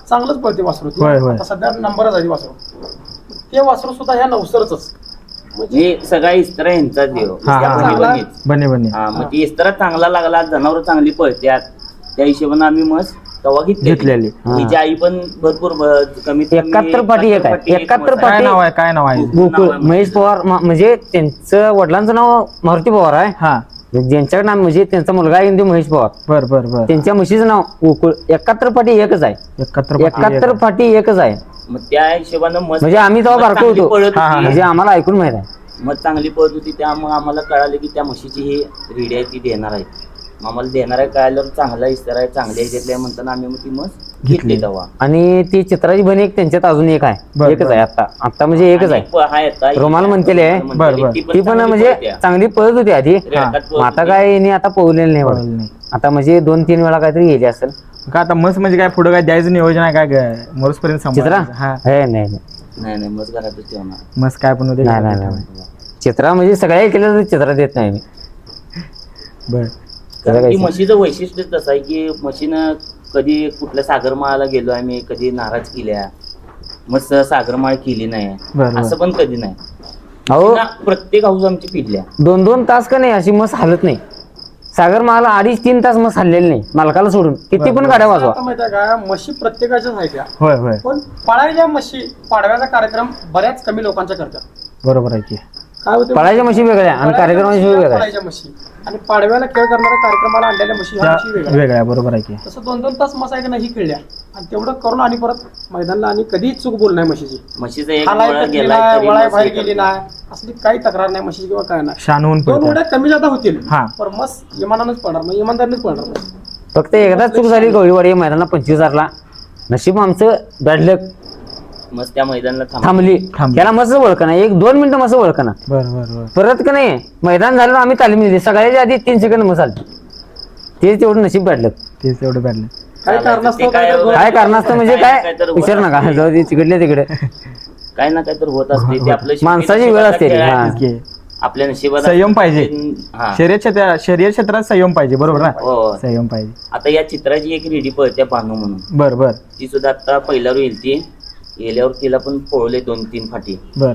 चांगलंच पळते वासरू ती. होय, होय. आता सध्या नंबरच आहे ती वासरू. ते वासरू सुद्धा ह्या नवसरच म्हणजे सगळा इस्त्रा यांचा देव. हा, त्या हा, बहिणी हा. बहिणीच. बने बने. हा मग ती इस्त्रा चांगला लागला, जनावर चांगली पळत्यात, त्या हिशोबाने आम्ही मस्त तवा घेतलेली. हिची आई पण भरपूर कमीत कमी 71 पाटी एक आहे. 71 मस्त काय पाटी. नाव आहे? काय नाव आहे? गोकुळ महेश पवार म्हणजे त्यांचं वडिलांचं नाव मारुती पवार आहे. हा. ज्यांच्याकडे नाव म्हणजे त्यांचा मुलगा आहे ते महेश पवार. बर बर बर. त्यांच्या म्हशीचं नाव गोकुळ. 71 पाटी एकच आहे. 71 पाटी एकच आहे. मग त्या हिशोबानं मस्त म्हणजे आम्ही तेव्हा बारको चांगली होतो. पळत हा, हा. होती. म्हणजे आम्हाला ऐकून माहित आहे. मग चांगली पळत होती त्यामुळे आम्हाला कळालं की त्या म्हशीची ही रेडी आहे, ती देणार आहे. मग आम्हाला देणार आहे कळाल्यावर चांगला इस्तार आहे, चांगल्या ह्याच्यातल्या म्हणताना आम्ही मग ती म्हस घेतली तेव्हा. आणि ती चित्राची बहीण एक त्यांच्यात अजून एक आहे. बर, एकच बर. आहे आता. आता म्हणजे एकच आहे. रुमाल म्हणतेली आहे. बर, बर. ती पण म्हणजे चांगली पळत होती आधी. मग आता काय हिने आता पळलेलं नाही पळलेलं वाटत. नाही. आता म्हणजे 2-3 वेळा काहीतरी गेली असेल. का आता मस्त म्हणजे काय पुढे काय द्यायचं नियोजन आहे काय मरुसपर्यंत चित्रा हा. हे नाही नाही. नाही नाही मस घरातच ठेवणार. मस्त काय पण होते. नाही नाही नाही. चित्रा म्हणजे सगळ्या केलं तर चित्रा देत नाही मी. बर. कारण की म्हशीचं वैशिष्ट्य तसं आहे की म्हशीनं कधी कुठल्या सागरमाळाला गेलो आम्ही, कधी नाराज केल्या, मस्त सागरमाळ केली नाही, बरोबर. असं पण कधी नाही. अहो म्हशीनं प्रत्येक हाऊस आमची पिडल्या. 2-2 तास का नाही अशी मस हालत नाही. सागर मला 2.5-3 तास मस हल्लेली नाही मालकाला सोडून. किती पण गाड्या वाजवा. आता माहिती आहे का, म्हशी प्रत्येकाच्याच आहे त्या. होय होय. पण पळायच्या म्हशी पाडव्याचा कार्यक्रम बऱ्याच कमी लोकांच्या करतात. बरोबर आहे की. काय होते, पळायच्या म्हशी वेगळ्या आणि कार्यक्रमाच्या वेगळ्या. पळायच्या म्हशी आणि पाडव्याला खेळ करणाऱ्या कार्यक्रमाला आणलेल्या म्हशी ह्या म्हशी वेगळ्या. वेगळ्या बरोबर आहे की. तसं 2-2 तास मस आहे की नाही खेळल्या आणि तेवढं करून आणि परत मैदानाला आणि कधीच चूक बोल नाही म्हशीची. म्हशीचा एक खालाय वळा गेली गेलाय नाही, तरी वळाय म्हस बाहेर हे गेली नाही, असली काही तक्रार नाही म्हशीची किंवा काय नाही. शान होऊन 2 पडतात. उड्या कमी जादा होतील हा. पण मस इमानानच पडणार, मग इमानदारीनेच पडणार म्हस. फक्त एकदा चूक झाली गवळीवाडी मैदानाला 25,000ला. नशीब आमचं बॅड लक मस्त त्या मैदानाला थांबली. थांबली. त्याला मस्त ओळखना 1-2 मिनिटं मस्त ओळखना. बर बर बर. परत का नाही मैदान झालं आम्ही तालीम दिली. सगळ्याच्या आधी 3 सेकंद मस आली. ते तेवढं नशीब बॅडलक. तेच तेवढं बॅडलं. काही कारणास्तव ते काय- काय कारणास्तव म्हणजे काय काय तर विचार नका. जाऊ दे तिकडले तिकडे. काय ना काय तर होत असते ते आपलं माणसाची वेळ असते ती. खेळ आहे. हा. की आपल्या नशिबात संयम पाहिजे. हा. शर्यत क्षेत्रात संयम पाहिजे बरोबर ना. हो. संयम पाहिजे. आता या चित्राची एक रेडी पळत्या बानू म्हणून, बर बर ती सुद्धा आता पहिल्यावर येईल. ती गेल्यावर तिला पण पोळले 2-3 फाटी. बर.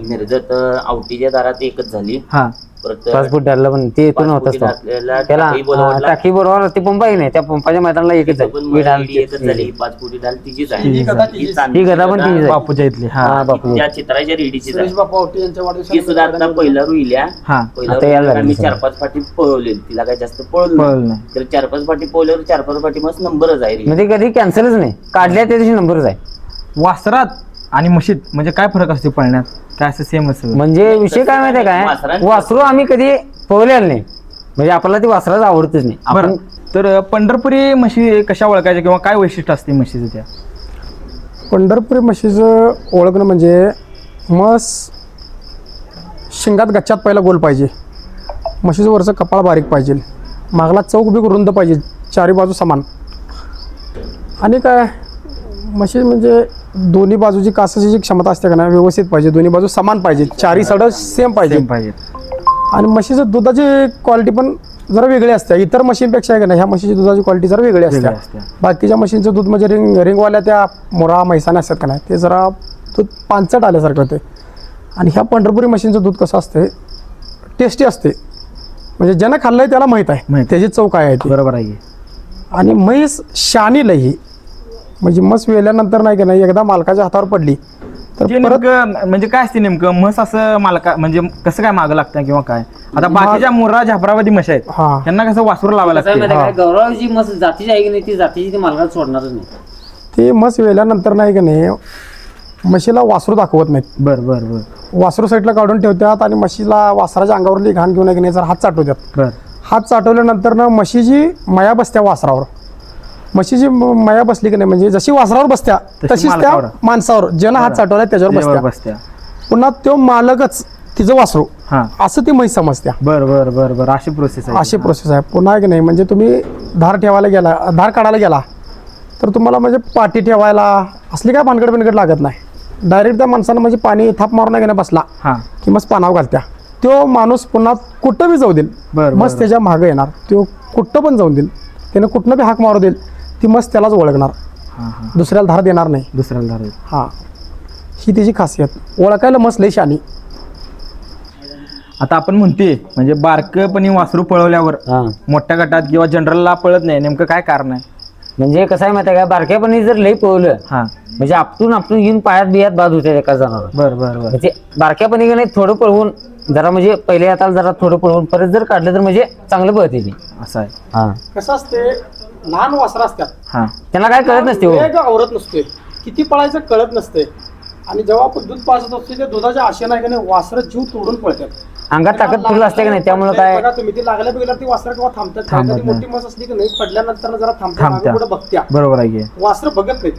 मिरजत आवटीच्या दारात एकच झाली. हा. परत 5 फूट धरलं पण ते इथून 5 होत फुटी असतं. घातलेला त्याला टाकी बोलावला. टाकी बरोबर ते पंपाही नाही. त्या पंपाच्या मैदानाला एकच आहे. पण वीट रेडी आमची. एकच झाली. 5 फुटी ढाल तिचीच आहे. ही गदा ही तिचीच. चांदी ही गदा पण गदा तिचीच आहे. बापूच्या इथली. हा. हा बापू. त्या चित्राच्या रेडीचीच सुरेश आहे. बापा आवटी यांच्या ती सुद्धा आता वाढदिवसाला पहिला रुईल्या. हा. आता यायला लागली आम्ही सगळं. 4-5 फाटी पळवलेली. तिला काय जास्त पळवलं पळलं नाही. नाही. तर 4-5 फाटी पळवल्यावर 4-5 फाटी मस्त नंबरच आहे. म्हणजे कधी कॅन्सलच नाही. काढल्या त्या दिवशी नंबरच आहे. वासरात आणि म्हशीत म्हणजे काय फरक असतो पळण्यात? काय असं सेम असं? म्हणजे विषय काय माहितीये काय वासरू आम्ही कधी पळवलेलं नाही. म्हणजे आपल्याला ती वासराच आवडतच नाही. बरं. आपण तर पंढरपुरी म्हशी कशा ओळखायच्या किंवा काय वैशिष्ट्य असते म्हशीचं त्या? पंढरपुरी म्हशीचं ओळखणं म्हणजे म्हस शिंगात गच्च्यात पहिला गोल पाहिजे, म्हशीचं वरचं कपाळ बारीक पाहिजे, मागला चौक बी रुंद पाहिजे, चारी बाजू समान. आणि काय म्हशी म्हणजे दोन्ही बाजूची कासाची जी क्षमता असते का ना व्यवस्थित पाहिजे, दोन्ही बाजू समान पाहिजे, चारी सड सेम पाहिजे. सेम पाहिजे. आणि म्हशीचं दुधाची क्वालिटी पण जरा वेगळी असते. इतर म्हशींपेक्षा आहे का नाही ह्या म्हशीची दुधाची क्वालिटी जरा वेगळी असते. बाकीच्या म्हशींचं दूध म्हणजे रिंगवाल्या त्या मोरा म्हैसाने असतात का नाही ते जरा दूध पांचट आल्यासारखं होते. आणि ह्या पंढरपुरी म्हशींचं दूध कसं असते, टेस्टी असते. म्हणजे ज्यानं खाल्लंय त्याला माहीत आहे त्याची चव काय आहे ती. बरोबर आहे. आणि म्हैस शानी लई, म्हणजे म्हस वेल्यानंतर नाही का नाही एकदा मालकाच्या हातावर पडली तर ते परत नेमकं म्हणजे काय असते नेमकं म्हस असं मालका म्हणजे कसं काय मागं लागतं किंवा काय? आता बाकीच्या मोरा झापरावादी म्हशी आहेत हा त्यांना कसं वासरू लावायला कसं आहे लागतं. माहिती आहे का, गौरवाची मस्त जातीची आहे की नाही ती जातीची ती मालकाला सोडणारच नाही. ते म्हस वेल्यानंतर नाही का नाही म्हशीला वासरू दाखवत नाहीत. बर बर बर वासरू साईडला काढून ठेवतात आणि म्हशीला वासराच्या अंगावरली घाण घेऊन की नाही जर हात चाटवतात. बर हात चाटवल्यानंतर ना म्हशीची माया बसत्या वासरावर. म्हशीची माया बसली की नाही म्हणजे जशी वासरावर बसत्या तशीच त्या मालकावर. माणसावर ज्यानं हात चाटवलाय त्याच्यावर त्याच्यावर बसत्या. बसत्या. पुन्हा तो मालकच तिचं वासरू हा असं ती म्हैस समजत्या. बर बर बर बर अशी प्रोसेस आहे. अशी प्रोसेस आहे. पुन्हा की नाही म्हणजे तुम्ही धार ठेवायला गेला, धार काढायला गेला तर तुम्हाला म्हणजे पाठी ठेवायला असली काय भानगड बिनगड लागत नाही. डायरेक्ट त्या माणसानं म्हणजे पाणी थाप मारून नाही बसला हा की मग पानावर घालत्या. तो माणूस पुन्हा कुठं बी जाऊ देईल बर मस्त त्याच्या मागं येणार. तो कुठं पण जाऊन देईल, त्यानं कुठनं बी हाक मारू देईल, ती मस्त त्यालाच ओळखणार, हा हा दुसऱ्याला धार देणार नाही. दुसऱ्याला धार. हां ही त्याची खासियत. ओळखायला मस्त लई शानी. आता आपण म्हणते म्हणजे बारकपणी वासरू पळवल्यावर हा मोठ्या गटात किंवा जनरलला पळत नाही, नेमकं काय कारण आहे? म्हणजे कसं आहे माहिती आहे का, बारक्यापणी जर लई पळवलं हा म्हणजे आपटून येऊन पायात बियात बाद होते एका जनावर. बर बर बर म्हणजे बारक्यापणी नाही थोडं पळवून जरा म्हणजे पहिले आता जरा थोडं पळवून परत जर काढलं तर म्हणजे चांगलं पळते ती. असं आहे. हा कसं असते, लहान वासरं असतात हा त्यांना काय कळत नसते हो. वेग आवरत नसते, किती पळायचं कळत नसते. आणि जेव्हा आपण दूध पाजत असतो त्या दुधाच्या आशेनं आहे का नाही वासरं जीव तोडून पळतात. अंगात ताकद फुल असते का नाही त्यामुळे काय बघा तुम्ही ती लागल्या बिगल्या ती वासरं किंवा थांबतात. थांबत एखादी नाही. मोठी म्हस असली की नाही पडल्यानंतर जरा थांबत्या. थांबत्या पुढे बघत्या. बरोबर आहे की. वासरं बघत नाहीत.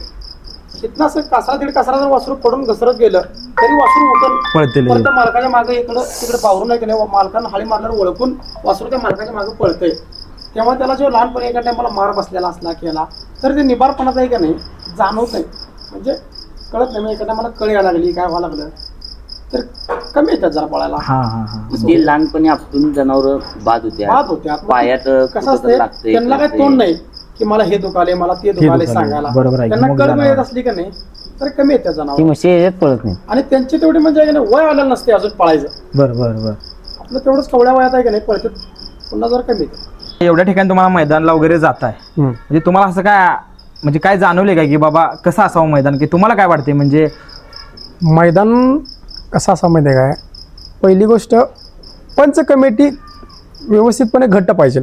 तिथनं असं कासरा दीड कासरा जर वासरू पडून घसरत गेलं तरी वासरू उठून पळते लई. परत मालकाच्या मागे इकडं तिकडे पावरून नाही की नाही मालकानं हाळी मारल्यावर ओळखून वासरू त्या मालकाच्या मागे पळतंय. तेव्हा त्याला जो लहानपणी एका टायमाला मार बसलेला असला केला तर ते निबारपणाचा आहे का नाही जाणवत नाही. म्हणजे कळत नाही. मग एका टायमाला कळ यायला लागली काय व्हायला लागलं तर कमी येतात जरा पळायला. हा हा हा ते लहानपणी आपटून जनावर बाद बाद होते. पायात कसं असते लागते त्यांना काय तोंड नाही की मला हे दुखाले मला ते दुखाले दुखाले. सांगायला. बरोबर आहे. त्यांना मग कळ जनावर. येत असली का नाही तर कमी येतात ती जनावर. म्हशी याच्यात पळत नाही. आणि त्यांची तेवढी म्हणजे आहे का नाही वय आलेलं नसते अजून पळायचं. बर बर बर आपलं तेवढंच कवड्या वयात आहे का नाही पळतात पुन्हा जर कमी येते. एवढ्या ठिकाणी तुम्हाला मैदानला वगैरे जाताय म्हणजे तुम्हाला असं काय म्हणजे काय जाणवले का की बाबा कसं असावं मैदान, की तुम्हाला काय वाटते म्हणजे? मैदान कसं असा माहिती आहे काय, पहिली गोष्ट पंच कमिटी व्यवस्थितपणे घट्ट पाहिजे.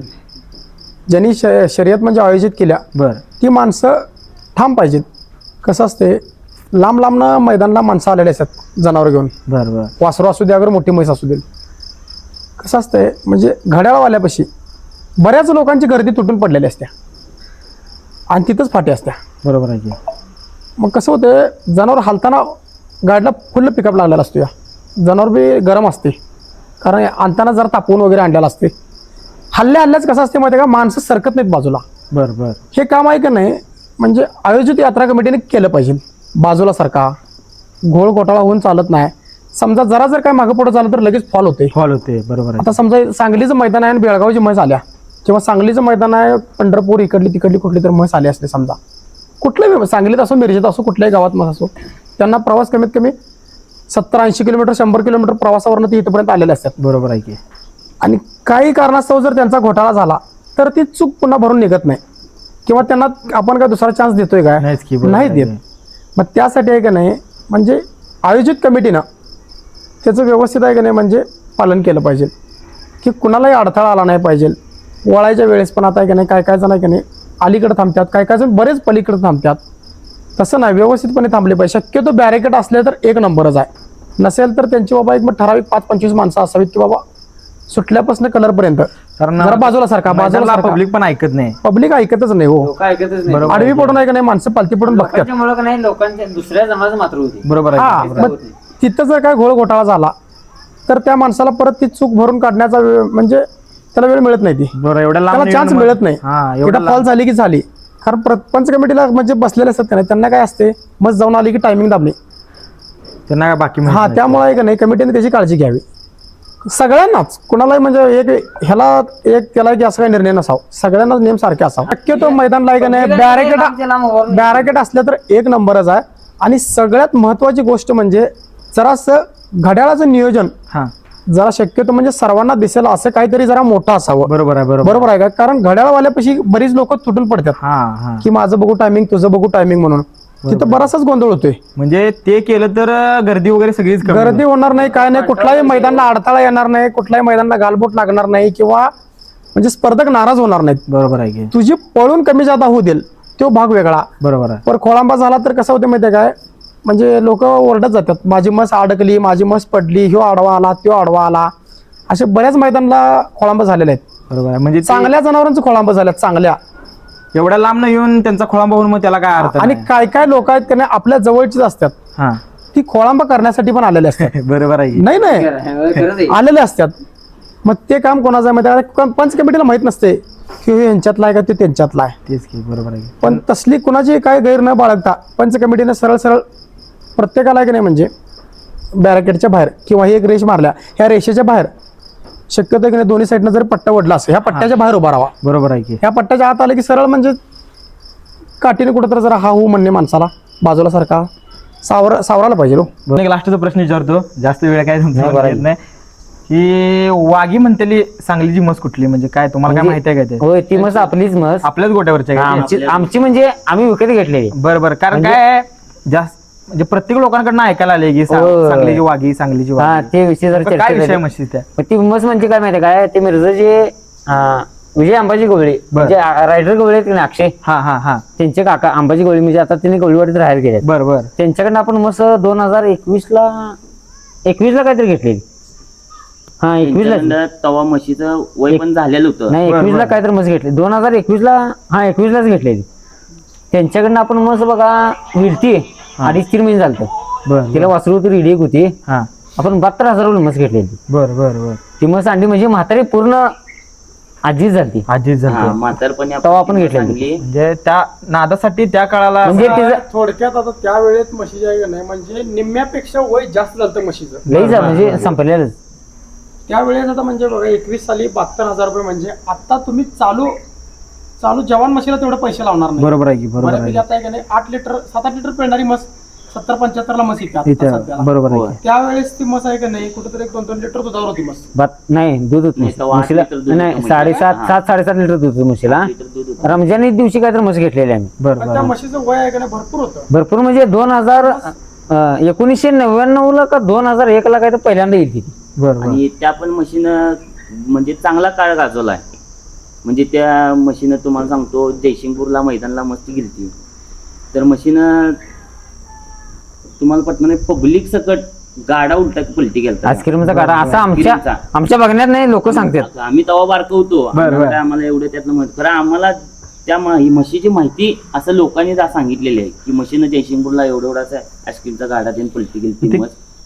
ज्यांनी शर्यत म्हणजे आयोजित केल्या बर ती माणसं ठाम पाहिजेत. कसं असते लांब लांबनं मैदानाला माणसं आलेले असतात जनावर घेऊन. बर बर वासरू असू द्या अगर मोठी म्हैस असू दे. कसं असतंय म्हणजे घड्याळवाल्यापाशी बऱ्याच लोकांची गर्दी तुटून पडलेली असते आणि तिथंच फाटी असत्या. बरोबर आहे की. मग कसं होतं जनावर हालताना गाडीला फुल्ल पिकअप लागलेला असतो. या जनावर बी गरम असते कारण आणताना जरा तापवून वगैरे आणलेलं असते. हल्ल्याच कसं असते माहिती आहे का, माणसं सरकत नाहीत बाजूला. बर बर हे काम आहे का नाही म्हणजे आयोजित यात्रा कमिटीने केलं पाहिजे. बाजूला सारखा घोळ घोटाळा होऊन चालत नाही. समजा जरा जर काय मागं पुढं झालं तर लगेच फॉल होते. फॉल होते. बरोबर आहे. आता समजा सांगलीचं मैदान आहे आणि बेळगावची म्हैस आल्या किंवा सांगलीचं मैदान आहे पंढरपूर इकडली तिकडली कुठली तर म्हैस आली असते समजा कुठल्याही सांगलीत असो मिरजेत असो कुठल्याही गावात म्हैस असो त्यांना प्रवास कमीत कमी 70-80 किलोमीटर 100 किलोमीटर प्रवासावरनं ते इथपर्यंत आलेले असतात. बरोबर आहे की. आणि काही कारणास्तव जर त्यांचा घोटाळा झाला तर ती चूक पुन्हा भरून निघत नाही किंवा त्यांना आपण काय दुसरा चान्स देतोय काय नाहीच की. बरोबर नाही आहे देत. मग त्यासाठी आहे का नाही म्हणजे आयोजित कमिटीनं त्याचं व्यवस्थित आहे का नाही म्हणजे पालन केलं पाहिजे की कुणालाही अडथळा आला नाही पाहिजे. वळायच्या वेळेस पण आता आहे का नाही काय जण आहे का नाही अलीकडे थांबतात, काय जण बरेच पलीकडे थांबतात. तसं नाही, व्यवस्थितपणे थांबले पाहिजे. शक्यतो बॅरिकेड असले तर एक नंबरच आहे. नसेल तर त्यांची बाबा एक मग ठराविक 5-25 माणसं असावीत की बाबा सुटल्यापासून कलरपर्यंत कारण जरा बाजूला सारखा पब्लिक पण ऐकत नाही. पब्लिक ऐकतच नाही हो. लोक ऐकतच नाही. बरोबर. आडवी पडून आहे का नाही माणसं पालती पडून बघतात. लोकांच्यामुळं का नाही लोकांच्या दुसऱ्या जमाचं मात्र होती. बरोबर हा आहे. मग तिथं जर काय घोळ घोटाळा झाला तर त्या माणसाला परत ती चूक भरून काढण्याचा वेळ म्हणजे त्याला वेळ मिळत नाही. ती बरोबर एवढ्या लांब त्याला चान्स निघून मिळत नाही. हा एकदा एवढा फॉल झाली की झाली. कारण पंच कमिटीला म्हणजे बसलेले असतात का नाही त्यांना काय असते मग जाऊन आली की टायमिंग दाबली. त्यांना काय बाकी माहित हा नाही. त्यामुळे आहे का नाही कमिटीने त्याची काळजी घ्यावी. सगळ्यांनाच कुणालाही म्हणजे ह्याला त्याला की असं काही निर्णय नसावा, सगळ्यांनाच नियम सारखे असावा. शक्यतो मैदानला आहे का नाही बॅरिकेड असल्या तर एक नंबरच आहे. आणि सगळ्यात महत्वाची गोष्ट म्हणजे जरासं घड्याळाचं नियोजन हा जरा शक्यतो म्हणजे सर्वांना दिसेल असं काहीतरी जरा मोठं असावं. बरोबर आहे बरोबर आहे का? कारण घड्याळवाल्यापाशी बरीच लोक तुटून पडतात हा हा की माझं बघू टायमिंग तुझं बघू टायमिंग म्हणून तिथं बराचसाच गोंधळ होतोय. म्हणजे ते केलं तर गर्दी वगैरे सगळीच कमी गर्दी होणार नाही, काय नाही, कुठलाही मैदानला अडथळा येणार नाही, कुठल्याही मैदानला गालबोट लागणार नाही किंवा म्हणजे स्पर्धक नाराज होणार नाहीत. होईल. बरोबर आहे की तुझी पळून कमी जादा होऊ देईल तो भाग वेगळा. बरोबर आहे. पर खोळांबा झाला तर कसं होतं माहितीये काय, म्हणजे लोक ओरडत जातात, माझी मस अडकली, माझी मस पडली, ह्यो आडवा आला, त्यो आडवा आला. असे बऱ्याच मैदानला खोळांबा झालेले आहेत. बरोबर आहे. म्हणजे ते चांगल्या जनावरांचं खोळांबा झाल्यात, चांगल्या. एवढ्या लांब न येऊन त्यांचा खोळंबा होऊन मग त्याला काय अर्थ आणि नाही. काय काय लोक आहेत का नाही आपल्या जवळचीच असतात, हा ती खोळांबा करण्यासाठी पण आलेले असतात. बरोबर आहे की. नाही नाही आलेले असतात. मग ते काम कोणाचं आहे माहिती आहे? पंच कमिटीला माहित नसते की हे यांच्यातला आहे का ते त्यांच्यातला आहे. तेच की बरोबर आहे की. पण तसली कुणाची काय गैर न बाळगता पंच कमिटीने सरळ सरळ प्रत्येकाला आहे की नाही म्हणजे बॅरिकेडच्या बाहेर किंवा ही एक रेष मारल्या, ह्या रेषेच्या बाहेर शक्यतो की नाही दोन्ही साईडनं जर पट्टा वडला असं ह्या पट्ट्याच्या बाहेर उभा राहावा. बरोबर आहे की. ह्या पट्ट्याच्या आत आलं की सरळ म्हणजे काठीने कुठंतरी जरा हा हो म्हणणे माणसाला बाजूला सारखा सावरायला पाहिजे. बरं, एक लास्टचा प्रश्न विचारतो, जास्त वेळ काय तुमचा येत नाही. ही वाघी म्हणतेली सांगलीची मस कुठली, म्हणजे काय तुम्हाला काय माहिती आहे का ते? होय, ती मस आपलीच मस आपल्याच गोट्यावरची आहे का ती? आमची म्हणजे आम्ही विकत घेतलेली. बरं बरं. कारण काय आहे, जास्त म्हणजे प्रत्येक लोकांकडनं ऐकायला आले की होय. सांगलीची वाघी, सांगलीची हा, वाघी. ते विषय जरा तर चर्चा काय विषय झाली. म्हशी त्या? मग ती मस म्हणजे काय माहिती काय, ते मिरजाचे विजय अंबाजी गवळे म्हणजे रायडर गवळे आहेत की नाही, अक्षय, हा हा हा त्यांचे काका अंबाजी गवळी म्हणजे आता त्यांनी गवळीवाडीत राहायला गेले. बरं बरं. त्यांच्याकडनं आपण मस 2021 ला काहीतरी घेतलेली. हा 21 ला त्यांच्याकडनं तवा म्हशीचं वय पण झालेलं होतं. नाही, 21 ला काहीतरी मस घेतली. 2021 ला, हा 21 लाच घेतलेली. त्यांच्याकडनं आपण मस बघा विरती 2.5-3 महिने झालतं. बरं तिला वासरू होती, रेडी एक होती. हा आपण 72,000 रुपये मस घेतलेली. बरं बरं बरं. ती मस अंडी म्हणजे म्हातारी पूर्ण आजीच झाली. आजीच हा, झाली. म्हातारपणी तवा आपण घेतलेली. चांगली. म्हणजे त्या नादासाठी त्या काळाला म्हणजे तिचं थोडक्यात आता त्या वेळेत म्हशीच्या आहे का नाही म्हणजे निम्म्यापेक्षा वय जास्त झालं म्हशीचं. लई जा म्हणजे संपलेलंच. त्यावेळेस आता म्हणजे बघा 21 साली 72,000 रुपये म्हणजे आता तुम्ही चालू जवान म्हशीला तेवढे पैसे लावणार नाही. बरोबर आहे की. बरोबर आहे बऱ्यापैकी आता आहे का नाही 8 लिटर 7-8 लिटर पेंडारी म्हस 70-75 ला म्हस येतात आता इथं. सध्याला. बरोबर आहे होय. की. त्यावेळेस ती म्हस आहे का नाही कुठेतरी 1-2 लिटर दुधावर होती म्हस. नाही, दूध होत नाही, तेव्हा 8 म्हशीला. लिटर दूध नाही, होतं 7.5 लिटर दूध होतं म्हशीला. लिटर दूध होतं. रमजान दिवशी काहीतरी म्हशी घेतलेली आम्ही. बरं पण त्या बरं. म्हशीचं वय आहे का नाही भरपूर होतं. भरपूर म्हणजे 1999 ला का 2001 ला काहीतरी पहिल्यांदा येते. बरं बरं. आणि त्या पण मशीनं म्हणजे चांगला काळ गाजवलाय. म्हणजे त्या मशीनं तुम्हाला सांगतो जयसिंगपूरला मैदानला मस्त गेलती, तर मशीनं तुम्हाला पटणार नाही पब्लिक सकट गाडा उलटा पलटी गेलता. आईस्क्रीमचा गाडा असा आमच्या बघण्यात नाही, लोक सांगतात. आम्ही तवा बारक होतो, बरं. आम्हाला काय आम्हाला एवढं त्यातलं माहिती, खरं आम्हाला त्या म्हशीची माहिती असं लोकांनी सांगितलेली आहे की म्हशीनं जयसिंगपूरला एवढा आईस्क्रीमचा गाडा त्यांनी पलटी गेलती.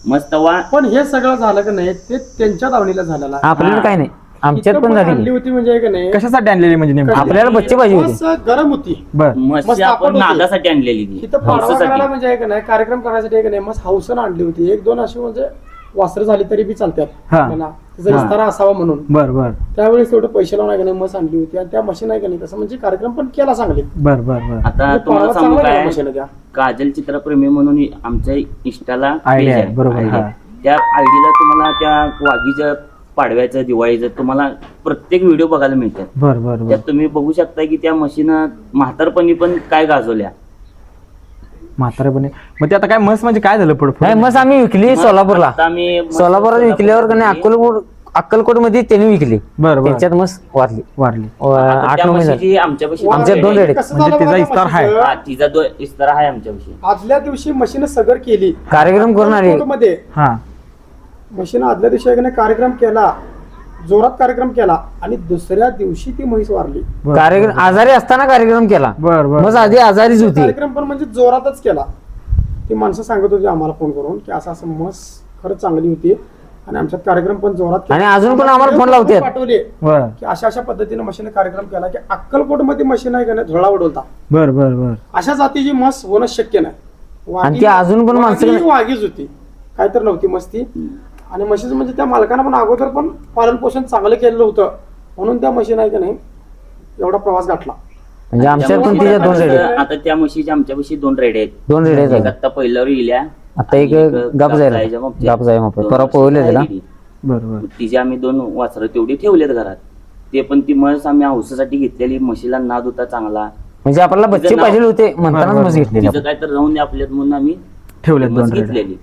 मस्त तवा पण हे सगळं झालं का नाही ते त्यांच्या दावणीला झालेलं आहे. आपल्याला काय नाही, आमच्यात इथं पण आणली झाली. होती म्हणजे आहे का नाही कशासाठी आणलेली म्हणजे नेमकी? आपल्याला बच्चे पाहिजे होते. म्हस गरम होती. बरं मस्त मस्त आपण आपण होती. नादासाठी आणलेली ती. तिथं पाडवा करायला हौसेसाठी. म्हणजे आहे का नाही कार्यक्रम करण्यासाठी आहे का नाही मस्त हौसनं आणली होती. 1-2 अशी म्हणजे वासरं झाली तरी बी चालतात हा. आपल्याला तिचा विस्तारा असावा म्हणून. बरं बरं त्यावेळेस तेवढे पैसे लावून आहे का नाही मस आणली होती आणि त्या मशीन आहे का नाही कसं म्हणजे कार्यक्रम पण केला चांगले. बरं बरं बरं. आता तुम्हाला सांगू काय, मशीन त्या काजल चित्रप्रेमी म्हणून आमच्या इंस्टाला आयडिया page आहे, बरोबर, ID. हा. त्या आयडीला तुम्हाला त्या वाघीच्या पाडव्याचं दिवाळीचं तुम्हाला प्रत्येक व्हिडिओ बघायला मिळतात. बरं बरं त्यात बरं. तुम्ही बघू शकता की त्या मशीनं म्हातारपणी पण काय गाजवल्या. म्हातारेपणे मग ते आता काय मस म्हणजे काय झालं पुढे? नाही, मस आम्ही विकली सोलापूरला. आता आम्ही सोलापूरात विकल्यावर का नाही अक्कलकोट मध्ये त्यांनी विकली. बरं बरं. त्यांच्यात मस वारली. वारली. 8-9 महिने झाले. म्हशीची आमच्यापाशी आमच्या दोन रेडे. कसं म्हणजे झालं तिचा बघा इस्तार आहे. म्हशीचं? हा, तिचा इस्तारा आहे आमच्यापाशी. आदल्या दिवशी मशीन सगर केली कार्यक्रम करून आली. मध्ये हा मशीन आदल्या दिवशी आहे का नाही कार्यक्रम केला, जोरात कार्यक्रम केला आणि दुसऱ्या दिवशी ती म्हैस वारली. बरं. कार्यक्रम आजारी असताना कार्यक्रम केला. बरं बरं. मस आधी आजारीच होती. कार्यक्रम पण म्हणजे जोरातच केला. ती माणसं सांगत होती आम्हाला फोन करून की असं असं म्हस खरंच चांगली होती आणि आमच्यात कार्यक्रम पण जोरात केला. आणि अजून पण आम्हाला फोन लावतात. पाठवले बरं की अशा पद्धतीने मशीन कार्यक्रम केला की अक्कलकोट मध्ये मशीन आहे का नाही धुळा उडवता बरं बरं बरं. अशा जातीची म्हस होणं शक्य नाही. आणि ती अजून पण माणसं- वाघीच होती, काय तर नव्हती मस्ती. आणि म्हशीचं म्हणजे त्या मालकानं पण अगोदर पण पालन पोषण चांगलं केलेलं होतं म्हणून त्या म्हशी नाही का नाही एवढा प्रवास गाठला. म्हणजे आमच्या पण तिच्या 2 रेडे आहेत. आता त्या म्हशीच्या आमच्यापाशी 2 रेडे आहेत. 2 रेडे एक आहेत. आता पहिल्यावर येल्या आता एक गाप जायला गाप जाय मग परवा पोहले त्याला. बरोबर. तिचे आम्ही 2 वासरं तेवढी ठेवलेत घरात. ते पण ती म्हस आम्ही हौसासाठी घेतलेली. म्हशीला नाद होता चांगला. म्हणजे आपल्याला बच्चे पाहिजे होते म्हणताना म्हस घेतलेली तिचं काय तर राहून द्या आपल्यात म्हणून आम्ही ठेवलेत म्हस 2 रेडे. घेतलेली.